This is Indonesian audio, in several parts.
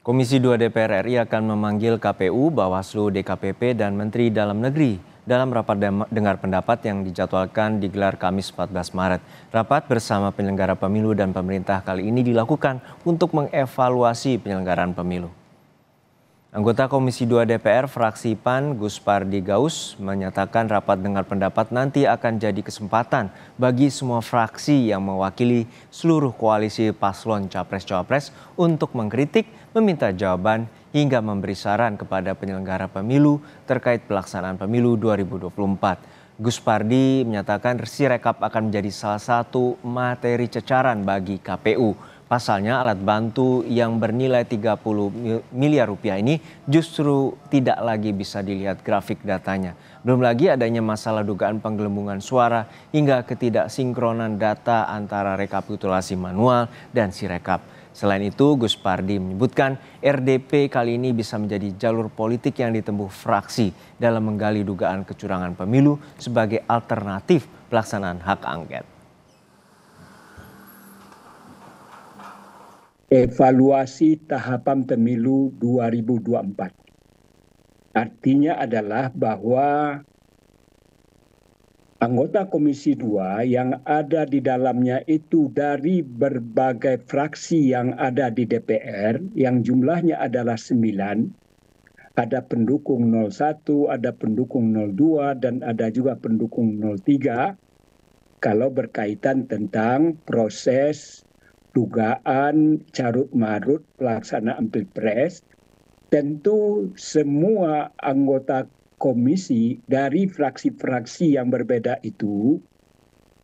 Komisi 2 DPR RI akan memanggil KPU, Bawaslu, DKPP, dan Menteri Dalam Negeri dalam rapat dengar pendapat yang dijadwalkan digelar Kamis 14 Maret. Rapat bersama penyelenggara pemilu dan pemerintah kali ini dilakukan untuk mengevaluasi penyelenggaraan pemilu. Anggota Komisi 2 DPR fraksi PAN Gus Pardi Gaus menyatakan rapat dengar pendapat nanti akan jadi kesempatan bagi semua fraksi yang mewakili seluruh koalisi paslon Capres-Cawapres untuk mengkritik, meminta jawaban, hingga memberi saran kepada penyelenggara pemilu terkait pelaksanaan pemilu 2024. Gus Pardi menyatakan Sirekap akan menjadi salah satu materi cecaran bagi KPU. Pasalnya alat bantu yang bernilai 30 miliar rupiah ini justru tidak lagi bisa dilihat grafik datanya. Belum lagi adanya masalah dugaan penggelembungan suara hingga ketidaksinkronan data antara rekapitulasi manual dan Sirekap. Selain itu, Gus Pardi menyebutkan RDP kali ini bisa menjadi jalur politik yang ditempuh fraksi dalam menggali dugaan kecurangan pemilu sebagai alternatif pelaksanaan hak angket. Evaluasi tahapan pemilu 2024. Artinya adalah bahwa anggota Komisi 2 yang ada di dalamnya itu dari berbagai fraksi yang ada di DPR, yang jumlahnya adalah 9, ada pendukung 01, ada pendukung 02, dan ada juga pendukung 03, kalau berkaitan tentang proses dugaan carut-marut pelaksanaan Pilpres, tentu semua anggota komisi dari fraksi-fraksi yang berbeda itu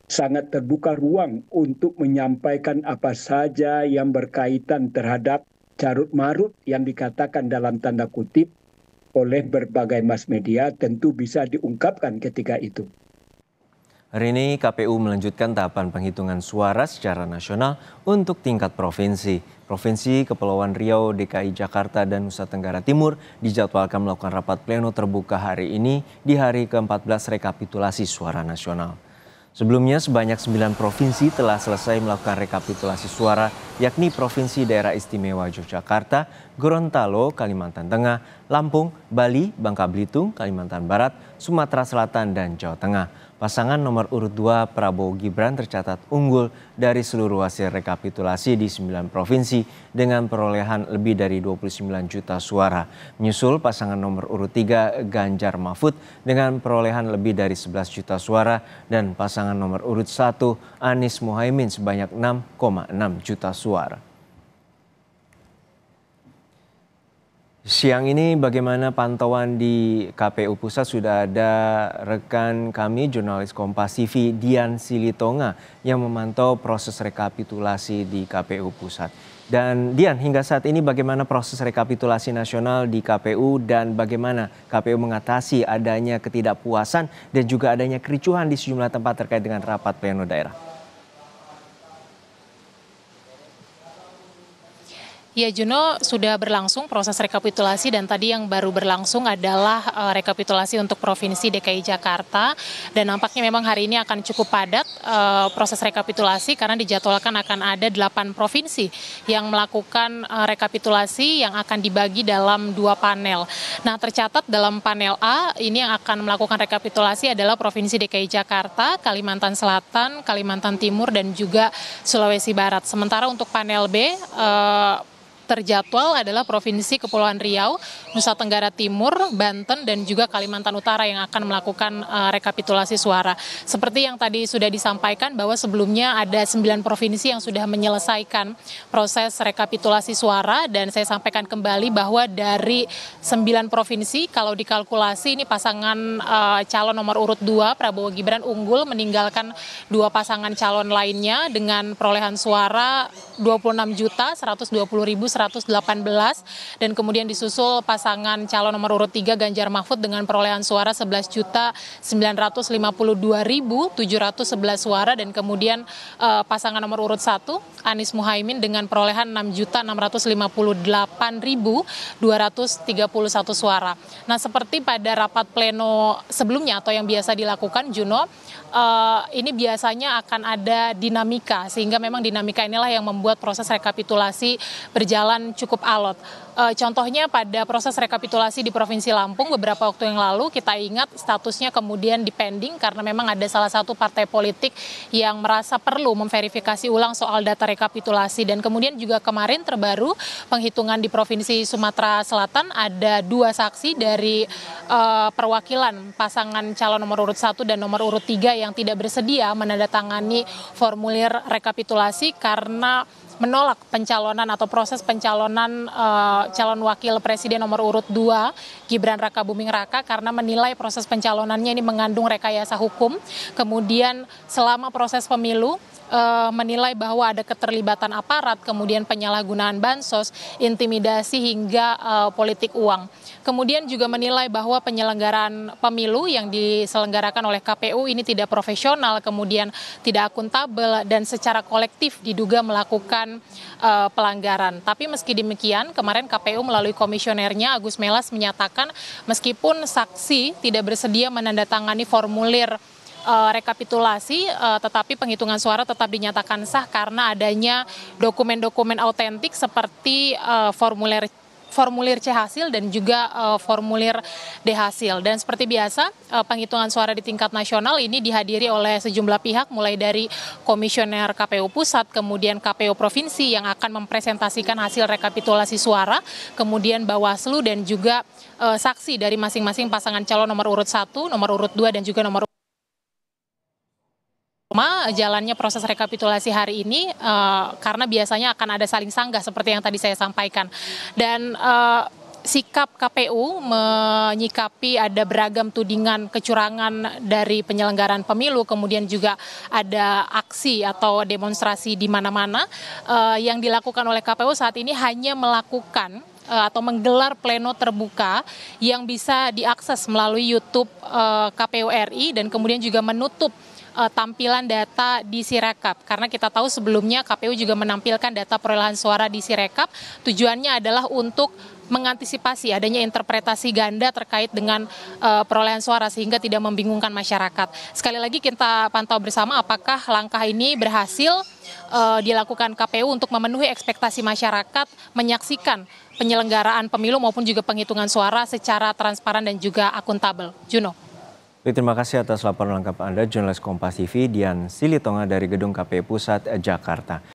sangat terbuka ruang untuk menyampaikan apa saja yang berkaitan terhadap carut-marut yang dikatakan dalam tanda kutip oleh berbagai mass media, tentu bisa diungkapkan ketika itu. Hari ini KPU melanjutkan tahapan penghitungan suara secara nasional untuk tingkat provinsi. Provinsi Kepulauan Riau, DKI Jakarta, dan Nusa Tenggara Timur dijadwalkan melakukan rapat pleno terbuka hari ini di hari ke-14 rekapitulasi suara nasional. Sebelumnya sebanyak 9 provinsi telah selesai melakukan rekapitulasi suara, yakni Provinsi Daerah Istimewa Yogyakarta, Gorontalo, Kalimantan Tengah, Lampung, Bali, Bangka Belitung, Kalimantan Barat, Sumatera Selatan, dan Jawa Tengah. Pasangan nomor urut 2 Prabowo Gibran tercatat unggul dari seluruh hasil rekapitulasi di 9 provinsi dengan perolehan lebih dari 29 juta suara. Menyusul pasangan nomor urut 3 Ganjar Mahfud dengan perolehan lebih dari 11 juta suara dan pasangan nomor urut 1 Anies Mohaimin sebanyak 6,6 juta suara. Siang ini bagaimana pantauan di KPU Pusat? Sudah ada rekan kami jurnalis Kompas TV Dian Silitonga yang memantau proses rekapitulasi di KPU Pusat. Dan Dian, hingga saat ini bagaimana proses rekapitulasi nasional di KPU dan bagaimana KPU mengatasi adanya ketidakpuasan dan juga adanya kericuhan di sejumlah tempat terkait dengan rapat pleno daerah? Ya Juno, sudah berlangsung proses rekapitulasi dan tadi yang baru berlangsung adalah rekapitulasi untuk Provinsi DKI Jakarta dan nampaknya memang hari ini akan cukup padat proses rekapitulasi karena dijadwalkan akan ada 8 provinsi yang melakukan rekapitulasi yang akan dibagi dalam 2 panel. Nah, tercatat dalam panel A ini yang akan melakukan rekapitulasi adalah Provinsi DKI Jakarta, Kalimantan Selatan, Kalimantan Timur dan juga Sulawesi Barat. Sementara untuk panel B terjadwal adalah Provinsi Kepulauan Riau, Nusa Tenggara Timur, Banten, dan juga Kalimantan Utara yang akan melakukan rekapitulasi suara. Seperti yang tadi sudah disampaikan bahwa sebelumnya ada 9 provinsi yang sudah menyelesaikan proses rekapitulasi suara dan saya sampaikan kembali bahwa dari 9 provinsi kalau dikalkulasi ini pasangan calon nomor urut 2 Prabowo Gibran unggul meninggalkan 2 pasangan calon lainnya dengan perolehan suara 26.120.118 dan kemudian disusul pasangan calon nomor urut 3 Ganjar Mahfud dengan perolehan suara 11.952.711 suara dan kemudian pasangan nomor urut 1 Anies Mohaimin dengan perolehan 6.658.231 suara. Nah, seperti pada rapat pleno sebelumnya atau yang biasa dilakukan Juno, ini biasanya akan ada dinamika, sehingga memang dinamika inilah yang membuat proses rekapitulasi berjalan cukup alot. Contohnya pada proses rekapitulasi di Provinsi Lampung beberapa waktu yang lalu, kita ingat statusnya kemudian dipending karena memang ada salah satu partai politik yang merasa perlu memverifikasi ulang soal data rekapitulasi. Dan kemudian juga kemarin terbaru penghitungan di Provinsi Sumatera Selatan, ada 2 saksi dari perwakilan pasangan calon nomor urut 1 dan nomor urut 3 yang tidak bersedia menandatangani formulir rekapitulasi karena menolak pencalonan atau proses pencalonan calon wakil presiden nomor urut 2 Gibran Rakabuming Raka karena menilai proses pencalonannya ini mengandung rekayasa hukum. Kemudian selama proses pemilu menilai bahwa ada keterlibatan aparat, kemudian penyalahgunaan bansos, intimidasi hingga politik uang. Kemudian juga menilai bahwa penyelenggaraan pemilu yang diselenggarakan oleh KPU ini tidak profesional, kemudian tidak akuntabel dan secara kolektif diduga melakukan pelanggaran. Tapi meski demikian, kemarin KPU melalui komisionernya Agus Melas menyatakan meskipun saksi tidak bersedia menandatangani formulir rekapitulasi, tetapi penghitungan suara tetap dinyatakan sah karena adanya dokumen-dokumen autentik seperti formulir C hasil dan juga formulir D hasil. Dan seperti biasa, penghitungan suara di tingkat nasional ini dihadiri oleh sejumlah pihak, mulai dari Komisioner KPU Pusat, kemudian KPU Provinsi yang akan mempresentasikan hasil rekapitulasi suara, kemudian Bawaslu dan juga saksi dari masing-masing pasangan calon nomor urut 1, nomor urut 2 dan juga nomor jalannya proses rekapitulasi hari ini karena biasanya akan ada saling sanggah seperti yang tadi saya sampaikan. Dan sikap KPU menyikapi ada beragam tudingan kecurangan dari penyelenggaraan pemilu, kemudian juga ada aksi atau demonstrasi di mana-mana yang dilakukan oleh KPU saat ini hanya melakukan atau menggelar pleno terbuka yang bisa diakses melalui YouTube KPU RI dan kemudian juga menutup tampilan data di Sirekap. Karena kita tahu sebelumnya KPU juga menampilkan data perolehan suara di Sirekap. Tujuannya adalah untuk mengantisipasi adanya interpretasi ganda terkait dengan perolehan suara sehingga tidak membingungkan masyarakat. Sekali lagi kita pantau bersama apakah langkah ini berhasil dilakukan KPU untuk memenuhi ekspektasi masyarakat menyaksikan penyelenggaraan pemilu maupun juga penghitungan suara secara transparan dan juga akuntabel. Juno. Terima kasih atas laporan lengkap Anda, jurnalis Kompas TV Dian Silitonga dari Gedung KPU Pusat, Jakarta.